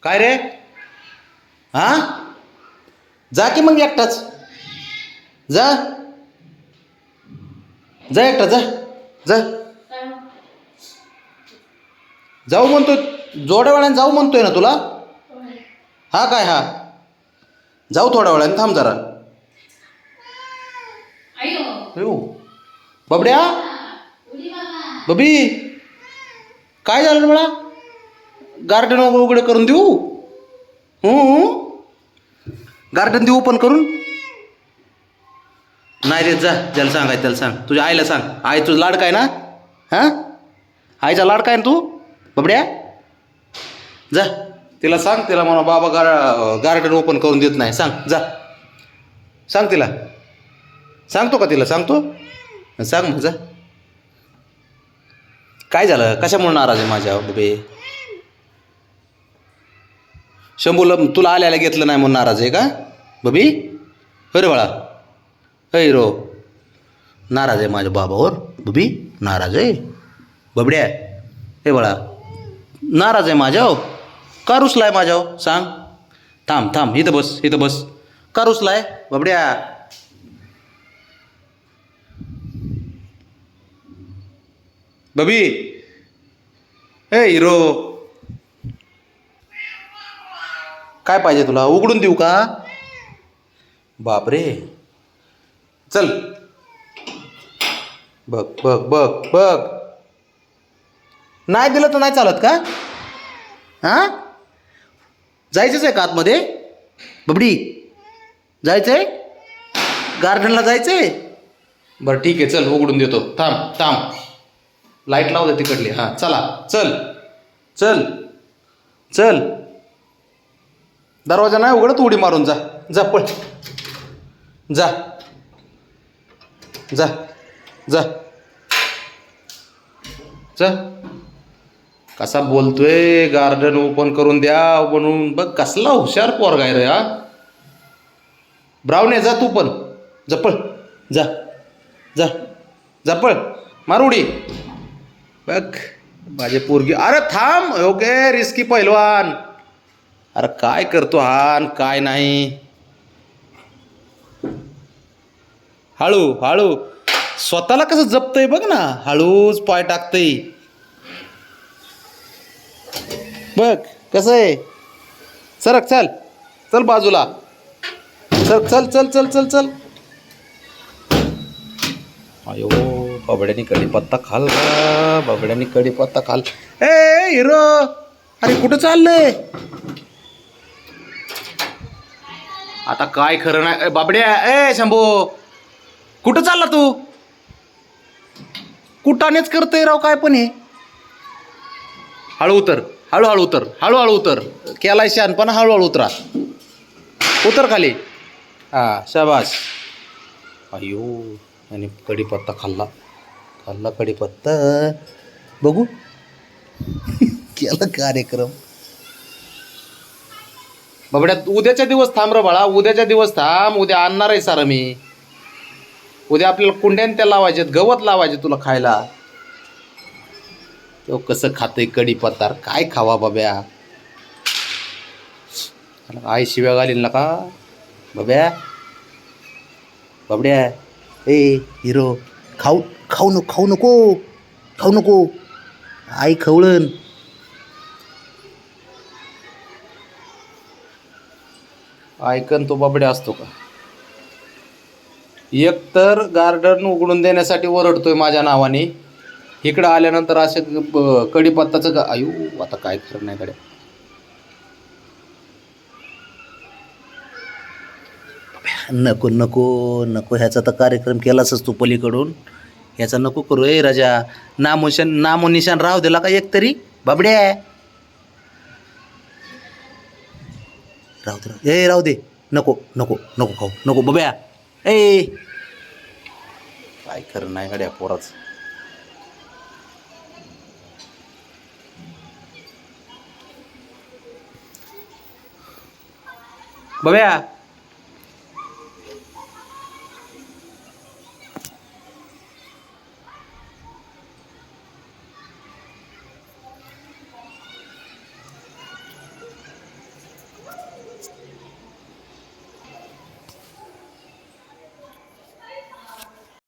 काय रे? हा, जा की मग एकटाच. जा जा एकटा जा. जा जाऊ म्हणतोय, जोड्या वेळाने जाऊ म्हणतोय ना तुला. हा काय हा, जाऊ थोड्या वेळाने, थांब जरा. अयो बबड्या, बबी काय झालं रे मला? गार्डन उघडे करून देऊ? गार्डन देऊ ओपन करून? नाही रे, जा ज्याला सांगायचं त्याला सांग, तुझ्या आईला सांग. आई तुझं लाडका आहे ना? हां, आईचा लाडका आहे ना तू बबड्या? जा तिला सांग, तिला म्हणा बाबा गार्डन ओपन करून देत नाही. सांग, जा सांग तिला. सांगतो का तिला? सांगतो, सांग मग जा. काय झालं, कशामुळे नाराज आहे माझ्या बबे? शंभूला तुला आल्याला घेतलं नाही म्हणून नाराज आहे का बबी? अरे बाळा, रो नाराज आहे माझ्या बाबावर बबी, नाराज आहे बबड्या. हे बाळा नाराज आहे माझ्यावर, का रुसलाय माझ्यावर? सांग. थांब थांब, इथं बस, इथं बस. का रुसलाय बबड्या? बबी ए हिरो, काय पाहिजे तुला? उघडून देऊ का? बापरे, चल बघ बघ बघ बघ. नाही दिलं तर नाही चालत का? हां, जायचंच आहे का आतमध्ये बबडी? जायचंय गार्डनला, जायचंय? बरं ठीक आहे, चल उघडून देतो. थांब थांब, लाईट लावू दे तिकडली. हां चला, चल चल चल. दरवाजा नाही उघडत, उडी मारून जा. जा पळ, जा जा जा जा. कसा बोलतोय, गार्डन ओपन करून द्या म्हणून. बघ कसला हुशार पोरगा आहे रे हा. ब्राऊन आहे, जा तू पण, जपळ जा जा जपळ, मार उडी. बघ माझे पोरगी. अरे थांब, ओके रिस्की पैलवान. अरे काय करतो हा आणि काय नाही. हळू हळू, स्वतःला कसं जपतंय बघ ना, हळूच पाय टाकतंय. बघ कसं आहे. सरक, चल चल बाजूला, चल चल चल चल चल चल. अयो बबड्यानी कढीपत्ता खाल्ला, बबड्यानी कढीपत्ता खाल. ए हिरो, अरे कुठं चाललंय आता? काय खरं नाही बाबड्या. ए शंभू, कुठं चालला तू? कुठानेच करतोय राव काय पण हे. हळू उतर, हळूहळू उतर, हळूहळू उतर. केलाय शहाणपणा, हळूहळू उतरा. उतर खाली. हां शाबास. अयो, आणि कढीपत्ता खाल्ला, खाल्ला कढीपत्ता. बघू केला कार्यक्रम. बाबड्या उद्याच्या दिवस थांब रे बाळा, उद्याच्या दिवस थांब. उद्या आणणार आहे सारं मी. उद्या आपल्याला कुंड्यान त्या लावायचे, गवत लावायचे तुला खायला. तो कसं खातंय कढीपत्ता, काय खावा बाब्या. आई शिव्या घालील ना का बाब्या? बाबड्या ए हिरो, खाऊ खाऊ नको, खाऊ नको, खाऊ नको. आई खवळण. ऐकन तो बाबड्या असतो का? एकतर गार्डन उघडून देण्यासाठी ओरडतोय माझ्या नावाने, इकडं आल्यानंतर असे कढीपत्ताचं का. आयु आता काय खरं नाही गड्या. नको नको नको, ह्याचा तर कार्यक्रम केलाच तू पलीकडून. ह्याचा नको करू. ए राजा, नामोनिशान राहू दिला का एक तरी बाबड्या? राहू दे, ए राहू दे. नको नको नको खाऊ नको बब्या. ए काय खरं नाही गड्या पोराच. बब्या